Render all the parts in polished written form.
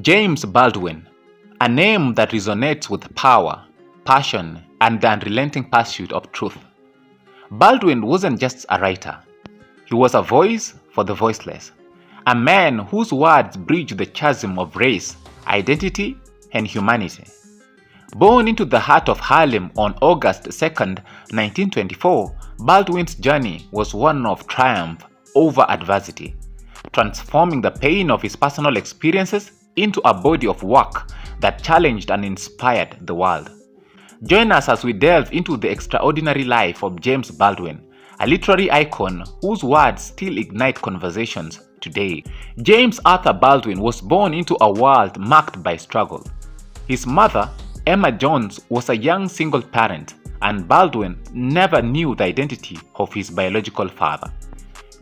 James Baldwin, a name that resonates with power, passion, and the unrelenting pursuit of truth. Baldwin wasn't just a writer, he was a voice for the voiceless, a man whose words bridge the chasm of race, identity, and humanity. Born into the heart of Harlem on August 2, 1924, Baldwin's journey was one of triumph over adversity, transforming the pain of his personal experiences into a body of work that challenged and inspired the world. Join us as we delve into the extraordinary life of James Baldwin, a literary icon whose words still ignite conversations today. James Arthur Baldwin was born into a world marked by struggle. His mother, Emma Jones, was a young single parent, and Baldwin never knew the identity of his biological father.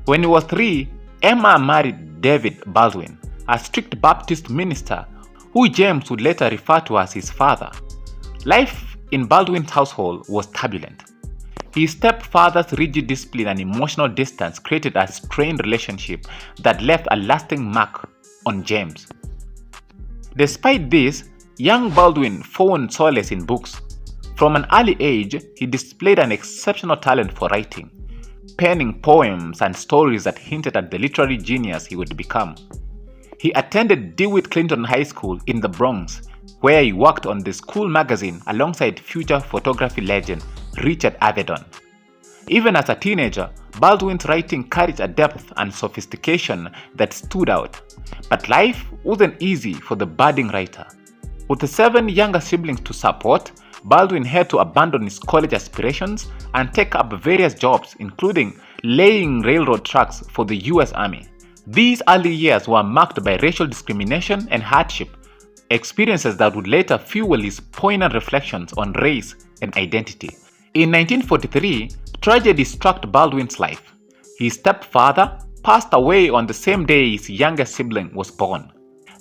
When he was 3, Emma married David Baldwin, a strict Baptist minister who James would later refer to as his father. Life in Baldwin's household was turbulent. His stepfather's rigid discipline and emotional distance created a strained relationship that left a lasting mark on James. Despite this, young Baldwin found solace in books. From an early age, he displayed an exceptional talent for writing, penning poems and stories that hinted at the literary genius he would become. He attended DeWitt Clinton High School in the Bronx, where he worked on the school magazine alongside future photography legend Richard Avedon. Even as a teenager, Baldwin's writing carried a depth and sophistication that stood out. But life wasn't easy for the budding writer. With 7 younger siblings to support, Baldwin had to abandon his college aspirations and take up various jobs, including laying railroad tracks for the US Army. These early years were marked by racial discrimination and hardship, experiences that would later fuel his poignant reflections on race and identity. In 1943, tragedy struck Baldwin's life. His stepfather passed away on the same day his youngest sibling was born.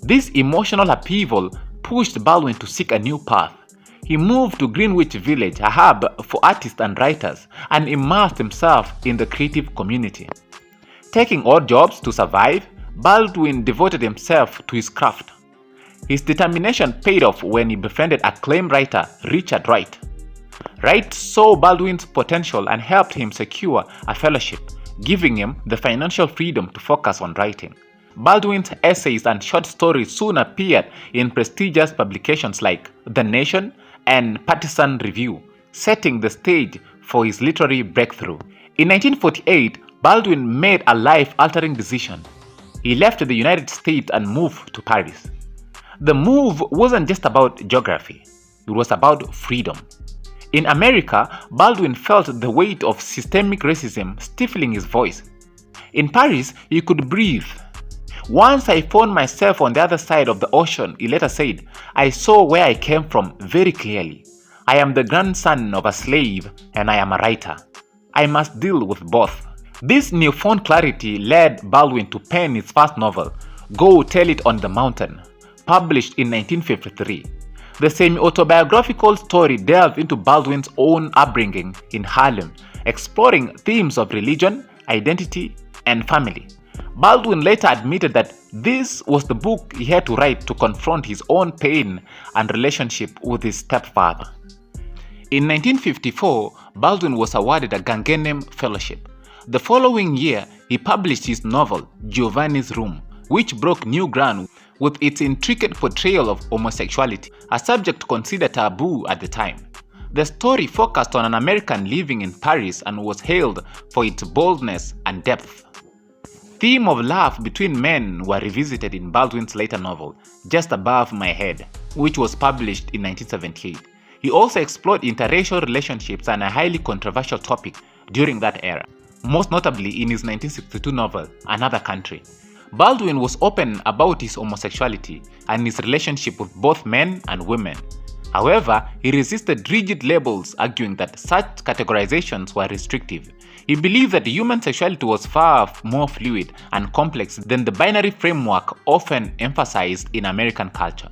This emotional upheaval pushed Baldwin to seek a new path. He moved to Greenwich Village, a hub for artists and writers, and immersed himself in the creative community. Taking odd jobs to survive, Baldwin devoted himself to his craft. His determination paid off when he befriended acclaimed writer Richard Wright. Wright saw Baldwin's potential and helped him secure a fellowship, giving him the financial freedom to focus on writing. Baldwin's essays and short stories soon appeared in prestigious publications like The Nation and Partisan Review, setting the stage for his literary breakthrough. In 1948, Baldwin made a life-altering decision. He left the United States and moved to Paris. The move wasn't just about geography, it was about freedom. In America, Baldwin felt the weight of systemic racism stifling his voice. In Paris, he could breathe. "Once I found myself on the other side of the ocean," he later said, "I saw where I came from very clearly. I am the grandson of a slave and I am a writer. I must deal with both." This newfound clarity led Baldwin to pen his first novel, Go Tell It on the Mountain, published in 1953. The semi-autobiographical story delved into Baldwin's own upbringing in Harlem, exploring themes of religion, identity, and family. Baldwin later admitted that this was the book he had to write to confront his own pain and relationship with his stepfather. In 1954, Baldwin was awarded a Guggenheim Fellowship. The following year, he published his novel, Giovanni's Room, which broke new ground with its intricate portrayal of homosexuality, a subject considered taboo at the time. The story focused on an American living in Paris and was hailed for its boldness and depth. Theme of love between men were revisited in Baldwin's later novel, Just Above My Head, which was published in 1978. He also explored interracial relationships and a highly controversial topic during that era, most notably in his 1962 novel, Another Country. Baldwin was open about his homosexuality and his relationship with both men and women. However, he resisted rigid labels, arguing that such categorizations were restrictive. He believed that human sexuality was far more fluid and complex than the binary framework often emphasized in American culture.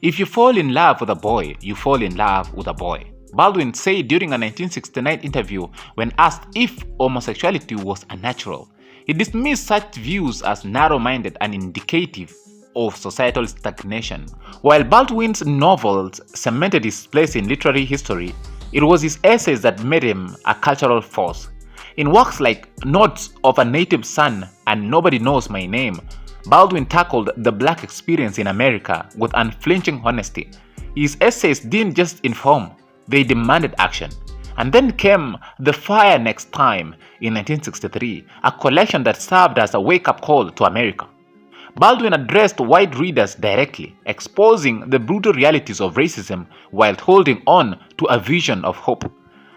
"If you fall in love with a boy, you fall in love with a boy," Baldwin said during a 1969 interview when asked if homosexuality was unnatural. He dismissed such views as narrow-minded and indicative of societal stagnation. While Baldwin's novels cemented his place in literary history, it was his essays that made him a cultural force. In works like Notes of a Native Son and Nobody Knows My Name, Baldwin tackled the black experience in America with unflinching honesty. His essays didn't just inform, they demanded action. And then came The Fire Next Time in 1963, a collection that served as a wake-up call to America. Baldwin addressed white readers directly, exposing the brutal realities of racism while holding on to a vision of hope.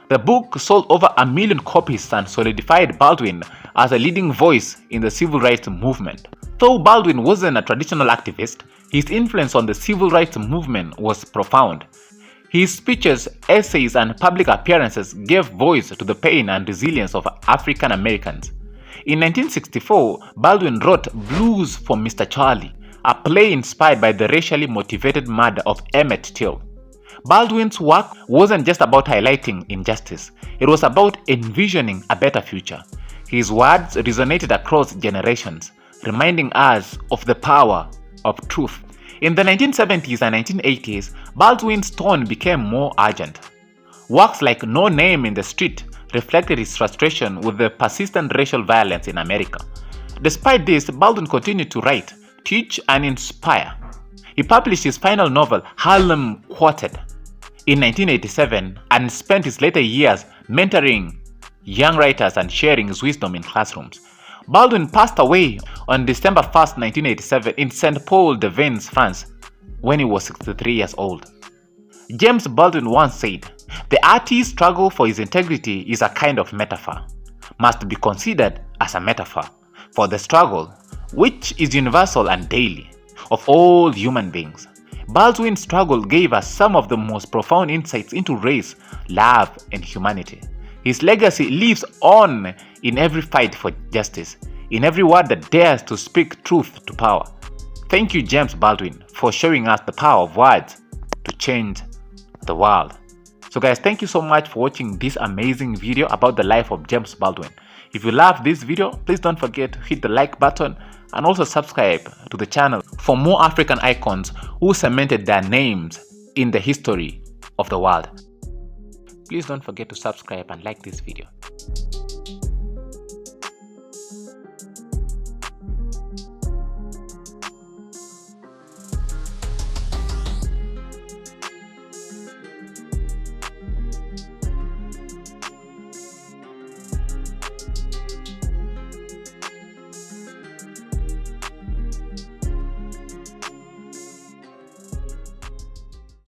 The book sold over 1 million copies and solidified Baldwin as a leading voice in the civil rights movement. Though Baldwin wasn't a traditional activist, his influence on the civil rights movement was profound. His speeches, essays, and public appearances gave voice to the pain and resilience of African Americans. In 1964, Baldwin wrote Blues for Mr. Charlie, a play inspired by the racially motivated murder of Emmett Till. Baldwin's work wasn't just about highlighting injustice, it was about envisioning a better future. His words resonated across generations, reminding us of the power of truth. In the 1970s and 1980s, Baldwin's tone became more urgent. Works like No Name in the Street reflected his frustration with the persistent racial violence in America. Despite this, Baldwin continued to write, teach, and inspire. He published his final novel, Harlem Quartet, in 1987 and spent his later years mentoring young writers and sharing his wisdom in classrooms. Baldwin passed away on December 1, 1987 in St. Paul-de-Vence, France, when he was 63 years old. James Baldwin once said, "The artist's struggle for his integrity is a kind of metaphor, must be considered as a metaphor for the struggle, which is universal and daily, of all human beings." Baldwin's struggle gave us some of the most profound insights into race, love, and humanity. His legacy lives on in every fight for justice, in every word that dares to speak truth to power. Thank you, James Baldwin, for showing us the power of words to change the world. So guys, thank you so much for watching this amazing video about the life of James Baldwin. If you love this video, please don't forget to hit the like button and also subscribe to the channel for more African icons who cemented their names in the history of the world. Please don't forget to subscribe and like this video.